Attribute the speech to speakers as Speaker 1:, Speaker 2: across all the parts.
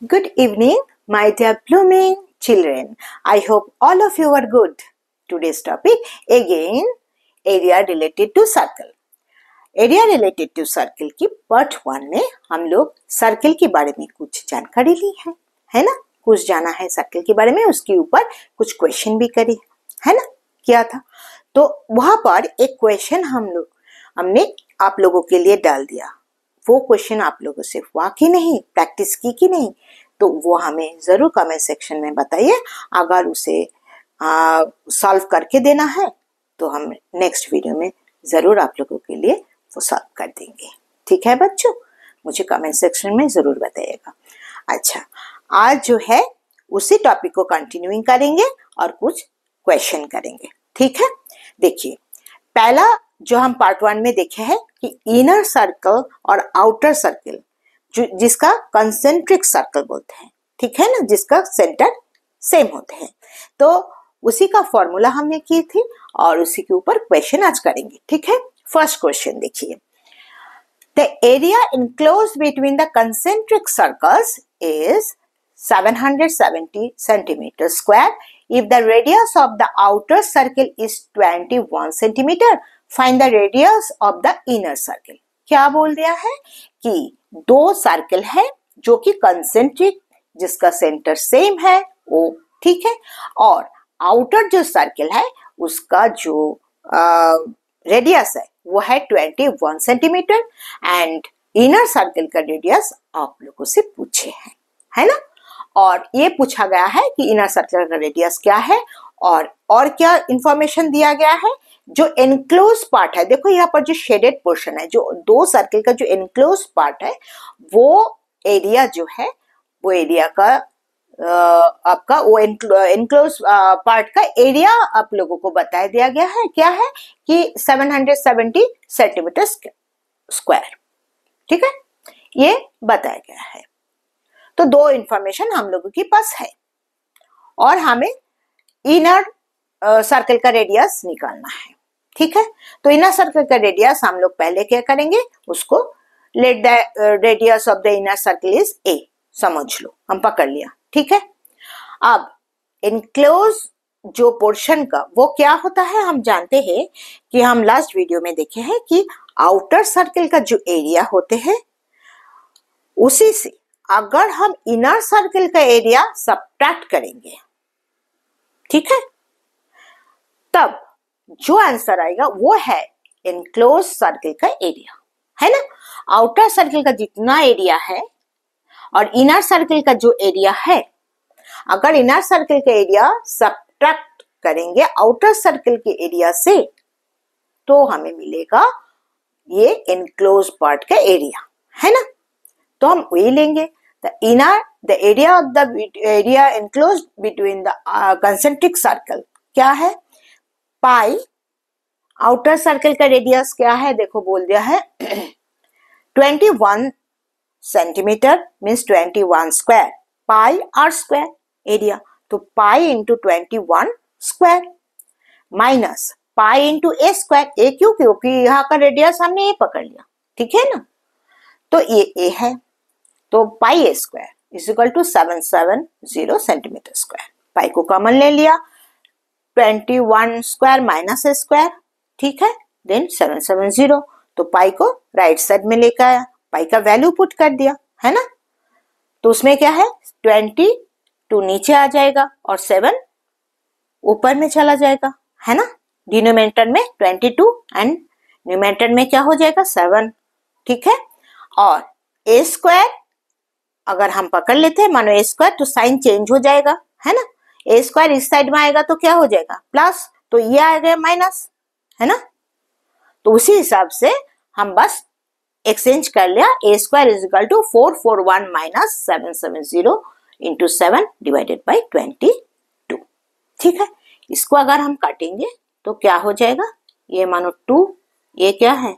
Speaker 1: Good evening, my dear blooming children. I hope all of you are good. Today's topic again area related to circle. Area related to circle की part 1 में हम लोग circle के बारे में कुछ जानकारी ली है ना, कुछ जाना है सर्किल के बारे में, उसके ऊपर कुछ क्वेश्चन भी करे है ना, किया था। तो वहां पर एक क्वेश्चन हमने आप लोगों के लिए डाल दिया। वो क्वेश्चन आप लोगों से हुआ कि नहीं, प्रैक्टिस की कि नहीं, तो वो हमें जरूर कमेंट सेक्शन में बताइए। अगर उसे सॉल्व करके देना है तो हम नेक्स्ट वीडियो में जरूर आप लोगों के लिए वो सॉल्व कर देंगे। ठीक है बच्चों, मुझे कमेंट सेक्शन में जरूर बताइएगा। अच्छा, आज जो है उसी टॉपिक को कंटिन्यूइंग करेंगे और कुछ क्वेश्चन करेंगे। ठीक है, देखिए पहला जो हम पार्ट 1 में देखे हैं कि इनर सर्कल और आउटर सर्कल जिसका कंसेंट्रिक सर्कल बोलते हैं, ठीक है ना, जिसका सेंटर सेम होते हैं, तो उसी का फॉर्मूला हमने की थी और उसी के ऊपर क्वेश्चन आज करेंगे। ठीक है, फर्स्ट क्वेश्चन देखिए, the area enclose between the concentric circles is 770 centimeter square. If the radius of the outer circle is 21 centimeter, find the radius of the inner circle. क्या बोल दिया है कि दो सर्कल है जो कि कंसेंट्रिक, जिसका सेंटर सेम है वो, ठीक है, और आउटर जो सर्कल है उसका जो रेडियस है वो है 21 सेंटीमीटर एंड इनर सर्कल का रेडियस आप लोगों से पूछे हैं, है ना। और ये पूछा गया है कि इनर सर्कल का रेडियस क्या है और क्या इंफॉर्मेशन दिया गया है। जो एनक्लोज पार्ट है, देखो यहाँ पर जो शेडेड पोर्शन है, जो दो सर्कल का जो एनक्लोज पार्ट है, वो एरिया जो है वो एरिया का आपका वो एनक्लोज पार्ट का एरिया आप लोगों को बताया दिया गया है। क्या है कि 770 सेंटीमीटर स्क्वायर, ठीक है, ये बताया गया है। तो दो इंफॉर्मेशन हम लोगों के पास है और हमें इनर सर्कल का रेडियस निकालना है। ठीक है, तो इनर सर्कल का रेडियस हम लोग पहले क्या करेंगे, उसको late the radius of the inner circle is a, समझ लो, हम पकड़ लिया। ठीक है, अब इनक्लोज जो पोर्शन का वो क्या होता है, हम जानते हैं कि हम लास्ट वीडियो में देखे हैं कि आउटर सर्कल का जो एरिया होते हैं उसी से अगर हम इनर सर्कल का एरिया सब्ट्रैक्ट करेंगे, ठीक है, तब जो आंसर आएगा वो है इनक्लोज सर्कल का एरिया, है ना। आउटर सर्कल का जितना एरिया है और इनर सर्कल का जो एरिया है, अगर इनर सर्कल का एरिया सब्ट्रैक्ट करेंगे आउटर सर्कल के एरिया से तो हमें मिलेगा ये इनक्लोज पार्ट का एरिया, है ना। तो हम वही लेंगे, the area of the area enclosed between the concentric circle क्या है, पाई। आउटर सर्कल का रेडियस क्या है, देखो बोल दिया है 21 centimetre means 21 square, pi r square area, तो pi into 21 square minus pi into a square. A क्यों, क्योंकि यहाँ का रेडियस हमने ए पकड़ लिया, ठीक है ना, तो ये ए है, तो pi a square is equal to 770 centimetre square. Pi को कॉमन ले लिया, 21 स्क्वायर माइनस ए स्क्वायर, ठीक है, देन 770, तो पाई को राइट साइड में लेकर आया, पाई का वैल्यू पुट कर दिया, है ना। तो उसमें क्या है, 22 नीचे आ जाएगा और 7 ऊपर में चला जाएगा, है ना। डिनोमिनेटर में 22 एंड न्यूमरेटर में क्या हो जाएगा 7, ठीक है। और ए स्क्वायर अगर हम पकड़ लेते हैं, मानो ए स्क्वायर, तो साइन चेंज हो जाएगा, है ना। ए स्क्वायर इस साइड में आएगा तो क्या हो जाएगा प्लस, तो ये आ गया माइनस, है ना। तो उसी हिसाब से हम बस एक्सचेंज कर लिया, a square is equal to 441 minus 770 into 7 divided by 22, ठीक है। इसको अगर हम काटेंगे तो क्या हो जाएगा, ये मानो 2, ये क्या है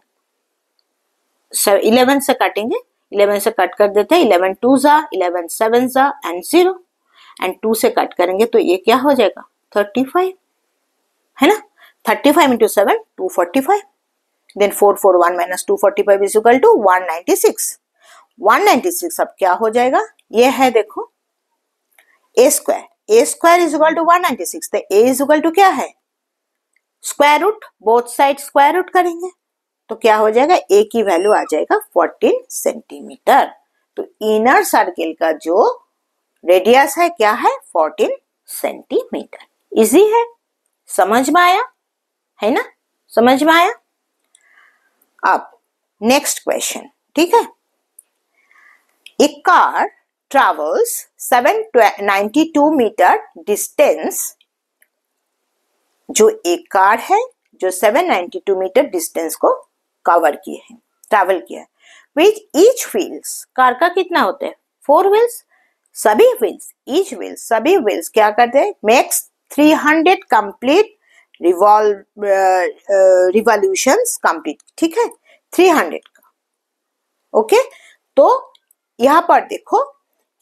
Speaker 1: 11 से काटेंगे, 11 से कट कर देते हैं, 11 2 जा, 11 7 जा एंड 0 एंड 2 से कट करेंगे तो ये क्या हो जाएगा 35, है ना। 35 इंटू 7 245, देन 441 माइनस 245 इज इक्वल टू 196। 196 अब क्या हो जाएगा, ये है देखो A square is equal to 196, तो ए इज इक्वल टू क्या है square root, both side square root करेंगे तो क्या हो जाएगा, ए की वैल्यू आ जाएगा 14 सेंटीमीटर। तो इनर सर्किल का जो रेडियस है क्या है 14 सेंटीमीटर। इजी है, समझ में आया है ना, समझ में आया। अब नेक्स्ट क्वेश्चन, ठीक है। ए कार ट्रेवल्स 792 मीटर डिस्टेंस, जो एक कार है जो 792 मीटर डिस्टेंस को कवर किए हैं, ट्रैवल किया है, विच ईच व्हील्स, कार का कितना होता है 4 व्हील्स, सभी व्हील्स, ईच व्हील्स, सभी व्हील्स क्या करते हैं, मेक्स 300 कंप्लीट रिवॉल्यूशंस कंप्लीट, ठीक है 300 का। ओके, तो यहां पर देखो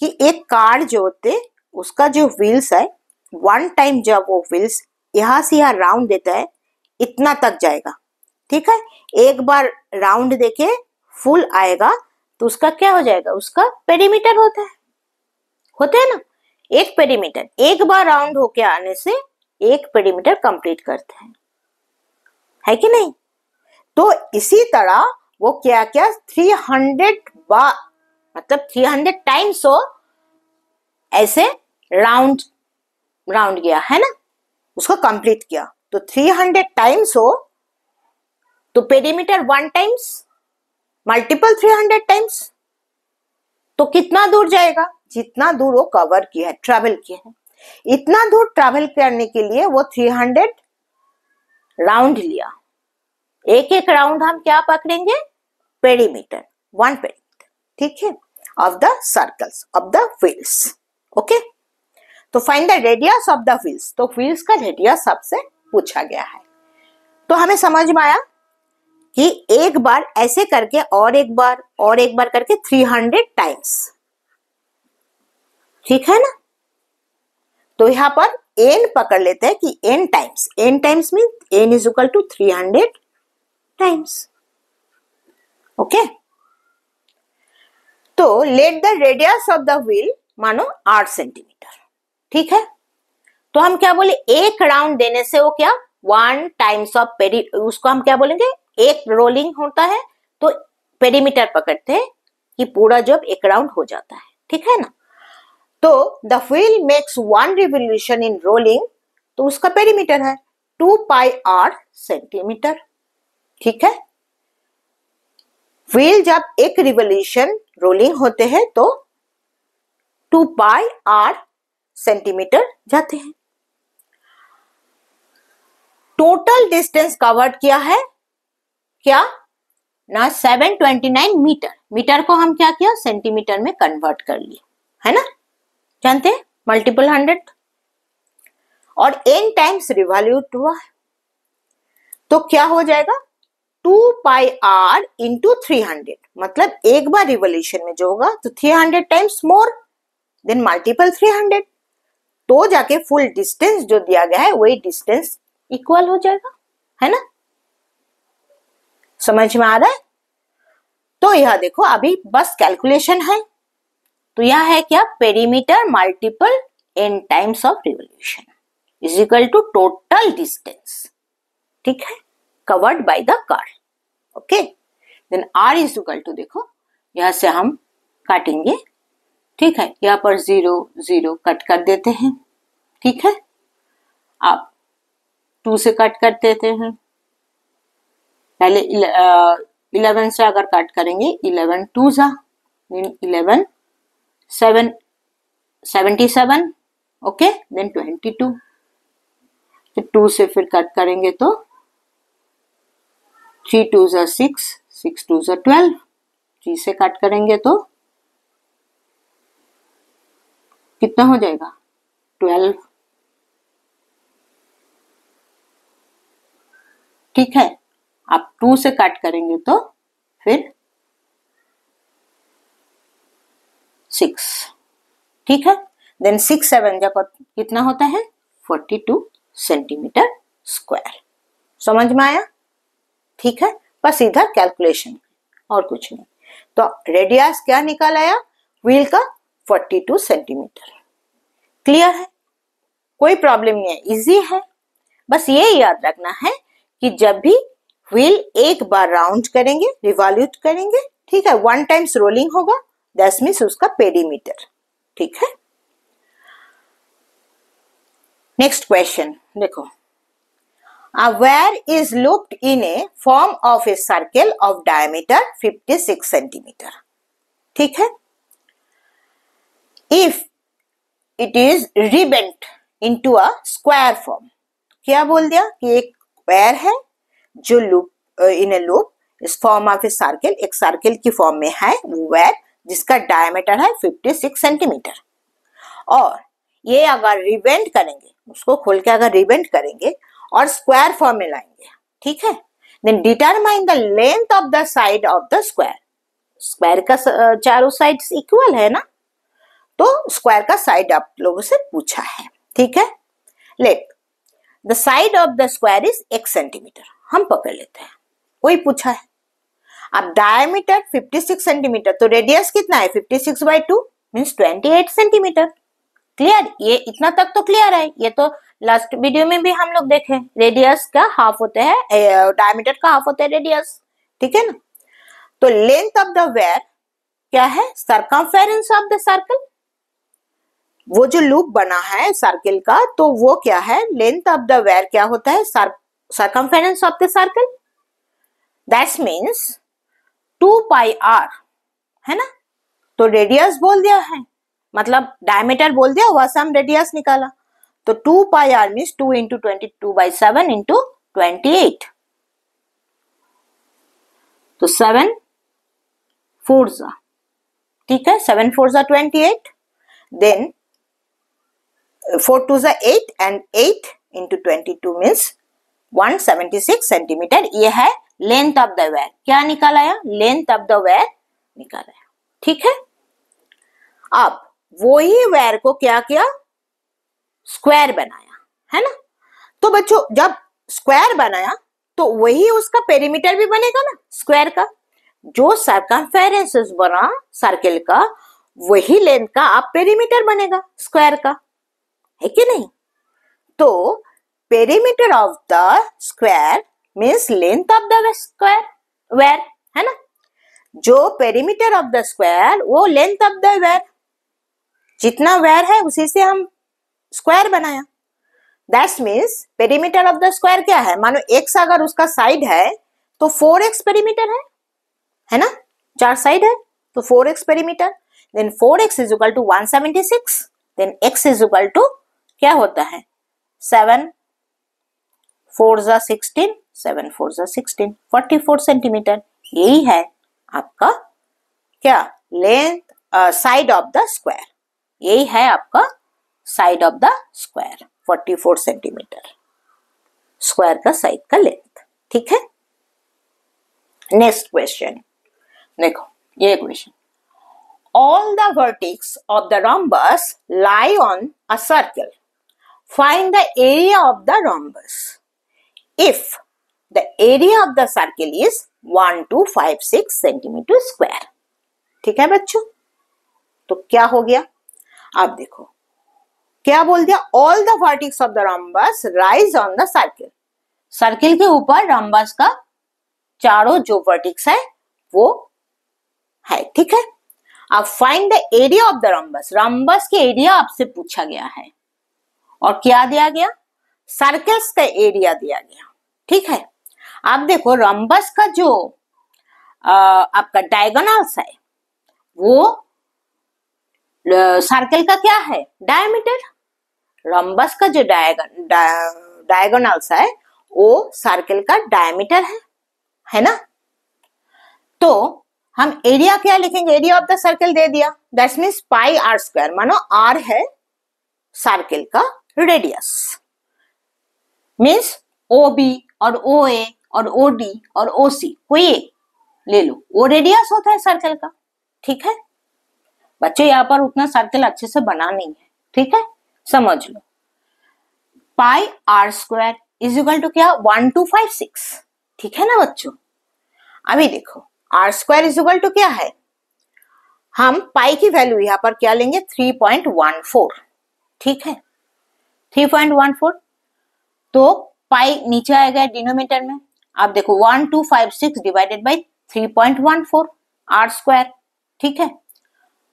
Speaker 1: कि एक कार जो होते उसका जो व्हील्स है, वन टाइम जब वो व्हील्स यहां से यहां राउंड देता है इतना तक जाएगा, ठीक है। एक बार राउंड देके फुल आएगा तो उसका क्या हो जाएगा, उसका पेरीमीटर होता है ना, एक पेरीमीटर, एक बार राउंड होके आने से एक पेरीमीटर कंप्लीट करते हैं, है कि नहीं। तो इसी तरह वो क्या क्या 300 बार, मतलब 300 टाइम्स हो ऐसे राउंड गया है ना, उसको कंप्लीट किया। तो 300 टाइम्स हो तो पेरीमीटर 1 टाइम्स मल्टीपल 300 टाइम्स, तो कितना दूर जाएगा, जितना दूर वो कवर किया है, ट्रैवल किया है, इतना दूर ट्रैवल करने के लिए वो 300 राउंड लिया। एक एक राउंड हम क्या पकड़ेंगे, पेरीमीटर, 1 पेरीमीटर, ठीक है, of the circles of the wheels. Okay, तो find the radius of the wheels, तो व्हील्स का रेडियस सबसे पूछा गया है। तो हमें समझ में आया कि एक बार ऐसे करके और एक बार करके 300 टाइम्स, ठीक है ना। तो यहां पर n पकड़ लेते हैं कि n times mean n is equal to 300 times. Okay, तो let the radius of the wheel मानो 8 सेंटीमीटर, ठीक है। तो हम क्या बोले, एक राउंड देने से वो क्या 1 टाइम्स ऑफ पेरी, उसको हम क्या बोलेंगे, एक रोलिंग होता है तो पेरीमीटर पकड़ते हैं कि पूरा जब एक राउंड हो जाता है, ठीक है ना। तो the wheel makes 1 revolution in rolling, तो उसका पेरीमीटर है 2 पाई r सेंटीमीटर, ठीक है। व्हील जब एक रिवोल्यूशन रोलिंग होते हैं तो 2 पाई r सेंटीमीटर जाते हैं। टोटल डिस्टेंस कवर्ड किया है क्या ना 729 मीटर, मीटर को हम क्या किया सेंटीमीटर में कन्वर्ट कर लिया, है ना, जानते हैं मल्टीपल 100, और n टाइम्स रिवॉल्यूट हुआ है तो क्या हो जाएगा 2 पाई r इंटू 300, मतलब एक बार रिवॉल्यूशन में जो होगा तो 300 टाइम्स मोर देन मल्टीपल 300, तो जाके फुल डिस्टेंस जो दिया गया है वही डिस्टेंस इक्वल हो जाएगा, है ना, समझ में आ रहा है। तो यह देखो अभी बस कैलकुलेशन है, तो यह है क्या, perimeter multiple n times of revolution is equal to total distance, ठीक है, covered by the car. Okay, then r is equal to, देखो यहां से हम काटेंगे, ठीक है, यहाँ पर 0 0 कट कर देते हैं, ठीक है, आप 2 से कट कर देते हैं, पहले 11 से अगर कट करेंगे 11 2 जा 11 7 77, ओके, देन 22, फिर 2 से फिर कट करेंगे तो 3 2 जा 6 6 2 जा 12, 3 से कट करेंगे तो कितना हो जाएगा 12, ठीक है। आप 2 से कट करेंगे तो फिर 6, ठीक है, देन 6 7 जब कितना होता है 42 सेंटीमीटर स्क्वायर, समझ में आया, ठीक है, बस इधर कैलकुलेशन और कुछ नहीं। तो रेडियस क्या निकल आया व्हील का 42 सेंटीमीटर। क्लियर है, कोई प्रॉब्लम नहीं है, इजी है। बस ये याद रखना है कि जब भी व्हील एक बार राउंड करेंगे, रिवॉल्यूट करेंगे, ठीक है, 1 टाइम्स रोलिंग होगा, दैट मीन्स उसका पेरीमीटर। ठीक है, नेक्स्ट क्वेश्चन देखो, a wire is looped in a form of a circle of diameter 56 centimeter. ठीक है, if it is rebent into a square form, क्या बोल दिया कि एक वायर है जो लूप इन ए लूप इस फॉर्म ऑफ ए सर्कल, एक सर्कल की फॉर्म में है वो वायर जिसका डायमीटर है 56 सेंटीमीटर, और ये अगर रिबेंड करेंगे, उसको खोल के अगर रिबेंड करेंगे और स्क्वायर फॉर्म में लाएंगे, ठीक है, then determine the length of the side of the square. Square का चारों साइड्स इक्वल है ना, तो स्क्वायर का साइड आप लोगों से पूछा है। ठीक है, let the side of the square is x centimetre, हम पकड़ लेते हैं, वही पूछा है। अब डायमीटर 56 सेंटीमीटर, तो रेडियस कितना है 56/2 मीन्स 28 सेंटीमीटर। क्लियर, ये इतना तक तो क्लियर है, ये तो लास्ट वीडियो में भी हम लोग देखे, रेडियस का हाफ होते हैं, डायमीटर का हाफ होता है रेडियस, ठीक है ना। तो लेंथ ऑफ द वायर क्या है, सर्कमफेरेंस ऑफ द सर्कल, वो जो लूप बना है सर्कल का, तो वो क्या है, लेंथ ऑफ द वायर क्या होता है, circumference of the circle, that means 2 pi r, है ना। तो रेडियस बोल दिया है, मतलब डायमीटर बोल दिया, वहां से हम रेडियस निकाला, तो 2 पाई r मीन्स 2 इंटू 22/7 इंटू 28, तो 7 4 जा, ठीक है, 7 4 जा 28, देन 4 2 जा 8 एंड 8 इंटू 22 मीन्स 176 सेंटीमीटर। ये है लेंथ ऑफ द वायर, क्या निकाला है, लेंथ ऑफ द वायर निकाला है। ठीक है, अब वही वायर को क्या किया, स्क्वायर बनाया, है ना। तो बच्चों जब स्क्वायर बनाया तो वही उसका पेरीमीटर भी बनेगा ना स्क्वायर का, जो सर्कमफेरेंस बना सर्कल का, वही लेंथ का आप पेरीमीटर बनेगा स्क्वायर का, है कि नहीं। तो perimeter of the square means length of the square wire, है ना। जो पेरीमीटर ऑफ द स्क्वायर वो लेंथ ऑफ द वायर, जितना वायर है उसी से हम स्क्वायर बनाया, that means perimeter of the square क्या है, मानो x अगर उसका साइड है तो 4x पेरीमीटर है ना, 4 साइड है तो 4x perimeter, then 4x is equal to 176, then x is equal to क्या होता है 7 4 जा 16, 7 4 जा 16, 44 सेंटीमीटर। यही है आपका क्या, length side of the square, यही है आपका side of the square, 44 centimetre square का साइड का लेंथ। ठीक है, नेक्स्ट क्वेश्चन देखो, ये question, all the vertex of the rhombus lie on a circle, find the area of the rhombus if the area of the circle is 1256 centimetre square. ठीक है बच्चों, तो क्या हो गया, आप देखो क्या बोल दिया, all the vertex of the rhombus rise on the circle, circle के ऊपर rhombus का चारों जो वर्टेक्स है वो है। ठीक है, अब find the area of the rhombus, rhombus के एरिया आपसे पूछा गया है, और क्या दिया गया, सर्कल्स का एरिया दिया गया। ठीक है, आप देखो rhombus का जो आपका डायगोनल्स है वो सर्कल का क्या है, डायमीटर, rhombus का जो डायगोनल्स है वो सर्कल का डायमीटर है ना। तो हम एरिया क्या लिखेंगे, एरिया ऑफ द सर्कल दे दिया, that means pi r square, मानो r है सर्कल का रेडियस, मीन्स OB और OA और OD और OC कोई एक ले लो, वो रेडियस होता है सर्कल का। ठीक है बच्चों, यहाँ पर उतना सर्कल अच्छे से बना नहीं है, ठीक है, समझ लो। Pi r square is equal to क्या, 1256, ठीक है ना बच्चों। अभी देखो r square is equal to क्या है, हम पाई की वैल्यू यहाँ पर क्या लेंगे 3.14, ठीक है 3.14। तो पाई नीचे आएगा डिनोमिनेटर में। आप देखो 1256 डिवाइडेड बाई 3.14 आर स्क्वायर, ठीक है।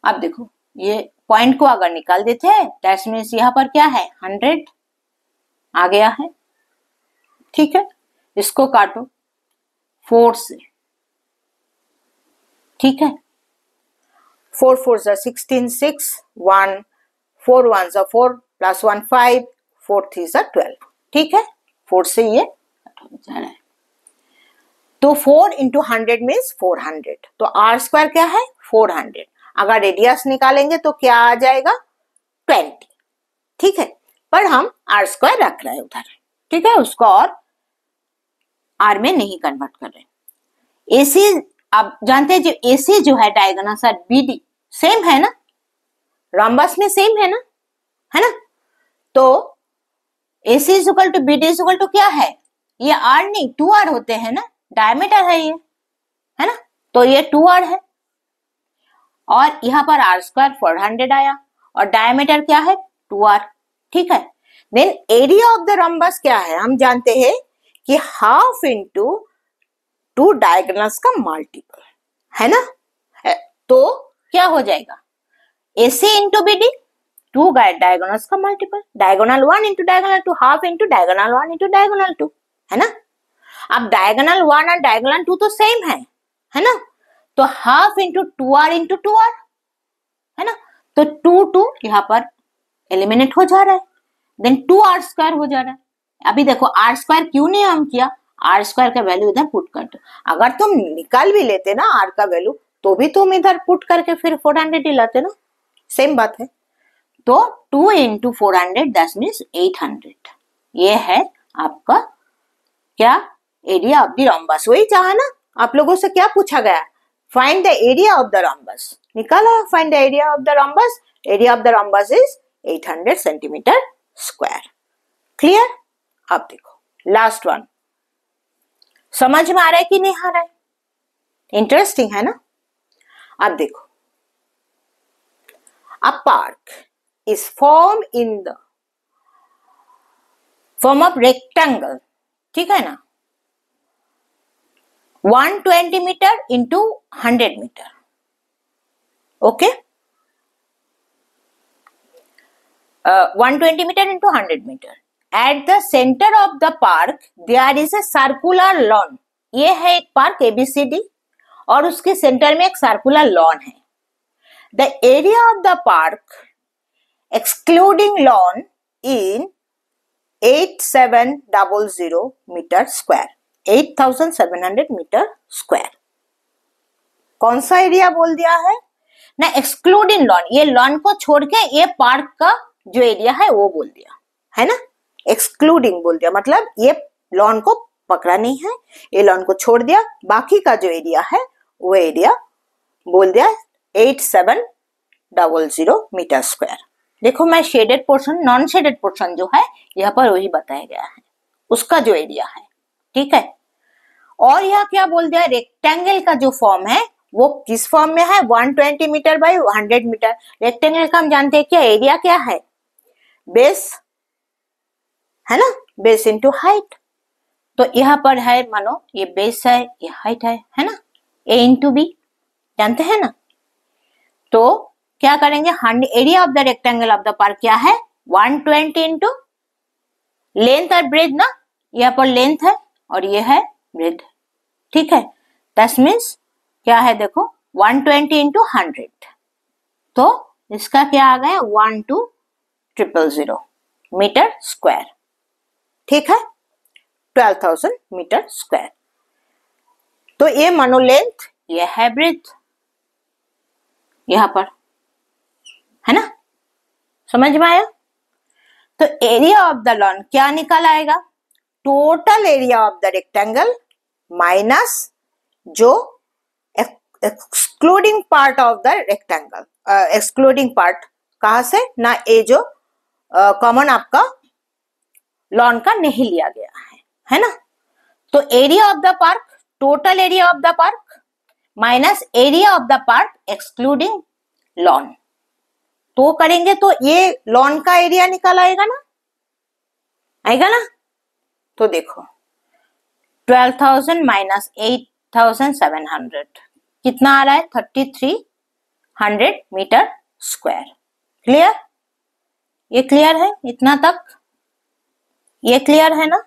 Speaker 1: अब देखो ये पॉइंट को अगर निकाल देते हैं दैट मीन्स यहाँ पर क्या है 100 आ गया है, ठीक है। इसको काटो 4 से, ठीक है। 4 4 16, 6 1 4 1 4 प्लस 1 5 4 3 12, ठीक है। 4 से ये जा रहा है तो 4 इंटू 100 मीन्स 400। तो आर स्क्वायर क्या है 400। अगर रेडियस निकालेंगे तो क्या आ जाएगा 20, ठीक है। पर हम आर स्क्वायर रख रहे हैं उधर, ठीक है, उसको और आर में नहीं कन्वर्ट कर रहे। एसी आप जानते हैं जो एसी जो है डायगोनल साइड बीडी सेम है ना, रॉम्बस में सेम है ना, तो AC is equal to BD is equal to क्या है, ये आर नहीं 2R होते हैं ना, डायमीटर है ये, है ना, तो ये 2R है और यहाँ पर आर स्क्वायर 400 आया और डायमीटर क्या है 2R, ठीक है। Then area of the rhombus क्या है, हम जानते हैं कि हाफ इंटू 2 डायगोनल्स का मल्टीपल है ना, तो क्या हो जाएगा AC इंटू BD 2 डायगोनल्स का multiple, diagonal 1 into diagonal 2, half into diagonal 1 into diagonal 2, है ना। अब डायगोनल 1 और डायगोनल 2 तो सेम है ना, तो half into 2R into 2R, है ना, तो 2 यहाँ पर एलिमिनेट हो जा रहा है, देन 2R स्क्वायर हो जा रहा है। अभी देखो आर स्क्वायर क्यों नहीं हम किया, आर स्क्वायर का वैल्यू इधर पुट कर दो। अगर तुम निकाल भी लेते ना आर का वैल्यू तो भी तुम इधर पुट करके फिर 400 ही लाते ना, सेम बात है। तो 2 इंटू 400 दैट मीन्स 800, ये है आपका क्या एरिया ऑफ द रॉम्बस। वही चाहा ना, आप लोगों से क्या पूछा गया, find the area of the rhombus, निकाला find the area of the rhombus. Area of the rhombus is 800 centimetre square, clear. अब देखो लास्ट वन, समझ में आ रहा है कि नहीं आ रहा है, इंटरेस्टिंग है ना। अब देखो a park is formed in the form of rectangle, ठीक है ना, 120 metre into 100 metre, okay, 120 metre into 100 metre. At the centre of the park there is a circular lawn, ये है एक पार्क ABCD और उसके सेंटर में एक सर्कुलर लॉन है। The area of the park excluding lawn in 8700 meter square, 8700 metre square. कौन सा एरिया बोल दिया है ना, एक्सक्लूडिंग लॉन, ये लॉन को छोड़ के ये पार्क का जो एरिया है वो बोल दिया है ना, एक्सक्लूडिंग बोल दिया मतलब ये लॉन को पकड़ा नहीं है, ये लॉन को छोड़ दिया, बाकी का जो एरिया है वो एरिया बोल दिया 8700 मीटर स्क्वायर। देखो मैं shaded portion non shaded portion जो है यहाँ पर वही बताया गया है, उसका जो एरिया है, ठीक है। और यहाँ क्या बोल दिया, रेक्टेंगल का जो फॉर्म है वो किस फॉर्म में है, 120 मीटर बाई 100 मीटर। रेक्टेंगल का हम जानते हैं क्या एरिया क्या है, बेस है ना, बेस इंटू हाइट। तो यहाँ पर है मानो ये बेस है ये हाइट है ना, ए इंटू बी जानते हैं ना। तो क्या करेंगे, area of the rectangle of the park क्या है 120 इंटू लेंथ और ब्रेथ ना, यहाँ पर लेंथ है और ये है ब्रेथ, ठीक है। दैट मीन्स क्या है देखो 120 इंटू 100, तो इसका क्या आ गया 12000 मीटर स्क्वायर, ठीक है, 12,000 मीटर स्क्वायर। तो ये मानो लेंथ, ये है ब्रेथ यहां पर, है ना, समझ में आया। तो एरिया ऑफ द लॉन क्या निकल आएगा, total area of the rectangle minus जो excluding part of the rectangle, excluding part कहां से ना, ये जो कॉमन आपका लॉन का नहीं लिया गया है ना। तो area of the park, total area of the park minus area of the park excluding lawn, तो करेंगे तो ये लॉन का एरिया निकल आएगा ना, आएगा ना। तो देखो 12,000 माइनस 8,700 कितना आ रहा है, 3,300 मीटर स्क्वायर। क्लियर, ये क्लियर है इतना तक, ये क्लियर है ना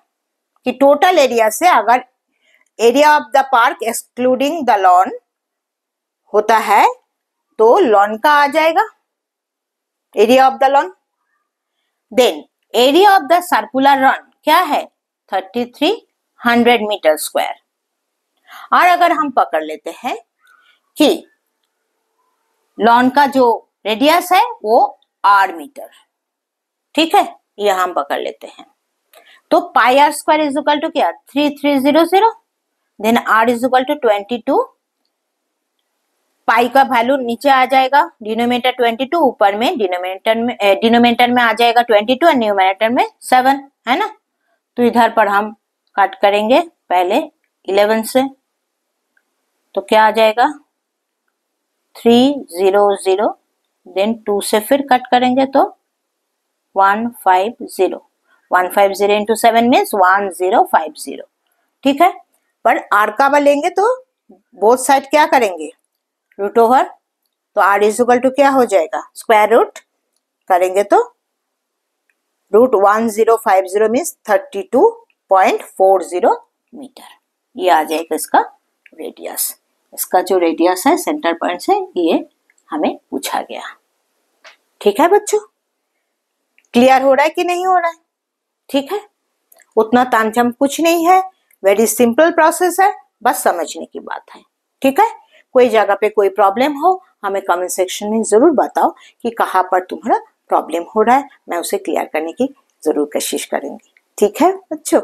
Speaker 1: कि टोटल एरिया से अगर area of the park excluding the lawn होता है तो लॉन का आ जाएगा area of the lawn. Then area of the circular run क्या है, 3,300 मीटर स्क्वायर। और अगर हम पकड़ लेते हैं कि लॉन का जो रेडियस है वो r मीटर, ठीक है, ये हम पकड़ लेते हैं, तो pi r square is equal to क्या, 3300, then r is equal to 22, pi का वैल्यू नीचे आ जाएगा, डिनोमिनेटर 22, ऊपर में डिनोमिनेटर में आ जाएगा 22 और न्यूमरेटर में 7, है ना। तो इधर पर हम कट करेंगे पहले 11 से, तो क्या आ जाएगा 300, देन 2 से फिर कट करेंगे तो 150, 150 इंटू 7 मीन्स 1050, ठीक है। पर r का वाला लेंगे तो बोथ साइड क्या करेंगे, रूट ओवर, तो r इज इक्वल टू क्या हो जाएगा, स्क्वायर रूट करेंगे तो रूट 1050 मीन्स 32.40 मीटर, ये आ जाएगा इसका रेडियस। इसका जो रेडियस है सेंटर पॉइंट से ये हमें पूछा गया, ठीक है बच्चों। क्लियर हो रहा है कि नहीं हो रहा है, ठीक है, उतना तामझाम कुछ नहीं है, वेरी सिंपल प्रोसेस है, बस समझने की बात है, ठीक है। कोई जगह पे कोई प्रॉब्लम हो हमें कमेंट सेक्शन में जरूर बताओ कि कहाँ पर तुम्हारा प्रॉब्लम हो रहा है, मैं उसे क्लियर करने की जरूर कोशिश करूंगी, ठीक है बच्चों।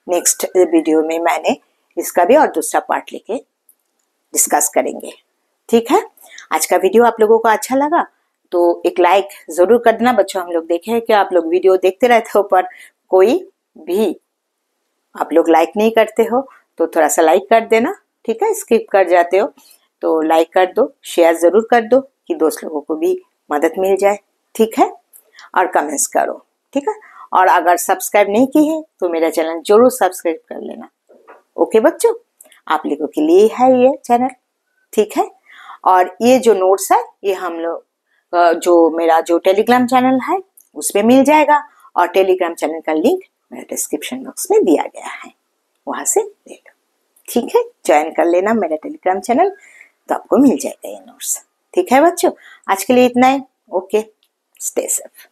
Speaker 1: नेक्स्ट वीडियो में मैंने इसका भी और दूसरा पार्ट लेके डिस्कस करेंगे, ठीक है। आज का वीडियो आप लोगों को अच्छा लगा तो एक लाइक जरूर कर देना बच्चों। हम लोग देखे हैं कि आप लोग वीडियो देखते रहते हो पर कोई भी आप लोग लाइक नहीं करते हो, तो थोड़ा सा लाइक कर देना, ठीक है। स्किप कर जाते हो तो लाइक कर दो, शेयर जरूर कर दो कि दोस्त लोगों को भी मदद मिल जाए, ठीक है। और कमेंट्स करो, ठीक है। और अगर सब्सक्राइब नहीं की है तो मेरा चैनल जरूर सब्सक्राइब कर लेना, ओके बच्चों। आप लोगों के लिए है ये चैनल, ठीक है। और ये जो नोट्स है ये हम लोग जो मेरा जो टेलीग्राम चैनल है उसमें मिल जाएगा, और टेलीग्राम चैनल का लिंक मेरे डिस्क्रिप्शन बॉक्स में दिया गया है, वहां से ले लो, ठीक है। ज्वाइन कर लेना मेरा टेलीग्राम चैनल, तो आपको मिल जाएगा ये नोट्स, ठीक है बच्चों। आज के लिए इतना ही, ओके, स्टे सेफ।